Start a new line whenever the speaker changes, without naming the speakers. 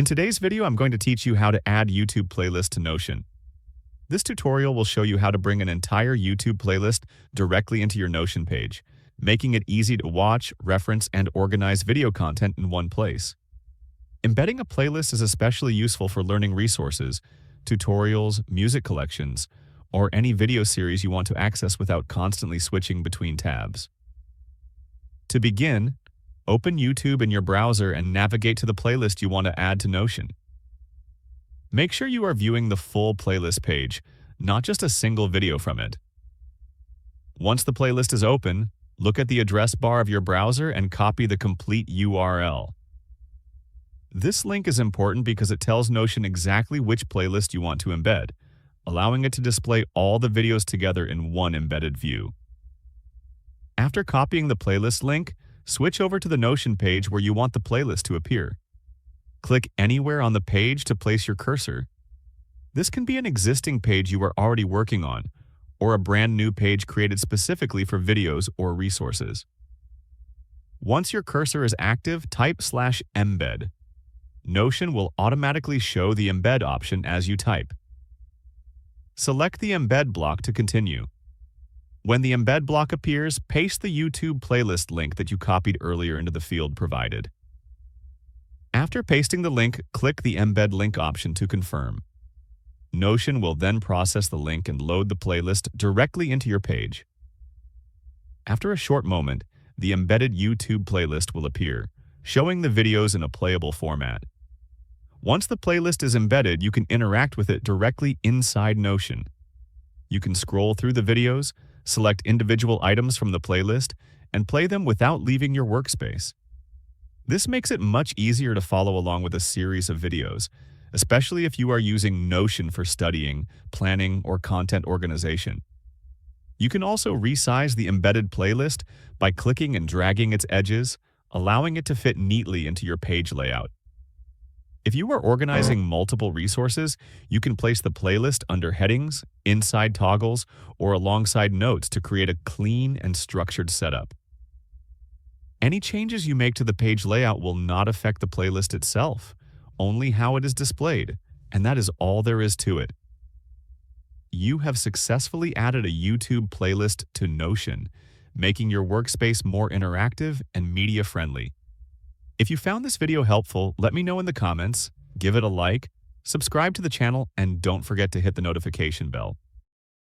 In today's video, I'm going to teach you how to add YouTube playlist to Notion. This tutorial will show you how to bring an entire YouTube playlist directly into your Notion page, making it easy to watch, reference, and organize video content in one place. Embedding a playlist is especially useful for learning resources, tutorials, music collections, or any video series you want to access without constantly switching between tabs. To begin, open YouTube in your browser and navigate to the playlist you want to add to Notion. Make sure you are viewing the full playlist page, not just a single video from it. Once the playlist is open, look at the address bar of your browser and copy the complete URL. This link is important because it tells Notion exactly which playlist you want to embed, allowing it to display all the videos together in one embedded view. After copying the playlist link, switch over to the Notion page where you want the playlist to appear. Click anywhere on the page to place your cursor. This can be an existing page you are already working on, or a brand new page created specifically for videos or resources. Once your cursor is active, type /embed. Notion will automatically show the embed option as you type. Select the embed block to continue. When the embed block appears, paste the YouTube playlist link that you copied earlier into the field provided. After pasting the link, click the Embed Link option to confirm. Notion will then process the link and load the playlist directly into your page. After a short moment, the embedded YouTube playlist will appear, showing the videos in a playable format. Once the playlist is embedded, you can interact with it directly inside Notion. You can scroll through the videos, select individual items from the playlist, and play them without leaving your workspace. This makes it much easier to follow along with a series of videos, especially if you are using Notion for studying, planning, or content organization. You can also resize the embedded playlist by clicking and dragging its edges, allowing it to fit neatly into your page layout. If you are organizing multiple resources, you can place the playlist under headings, inside toggles, or alongside notes to create a clean and structured setup. Any changes you make to the page layout will not affect the playlist itself, only how it is displayed, and that is all there is to it. You have successfully added a YouTube playlist to Notion, making your workspace more interactive and media-friendly. If you found this video helpful, let me know in the comments, give it a like, subscribe to the channel, and don't forget to hit the notification bell.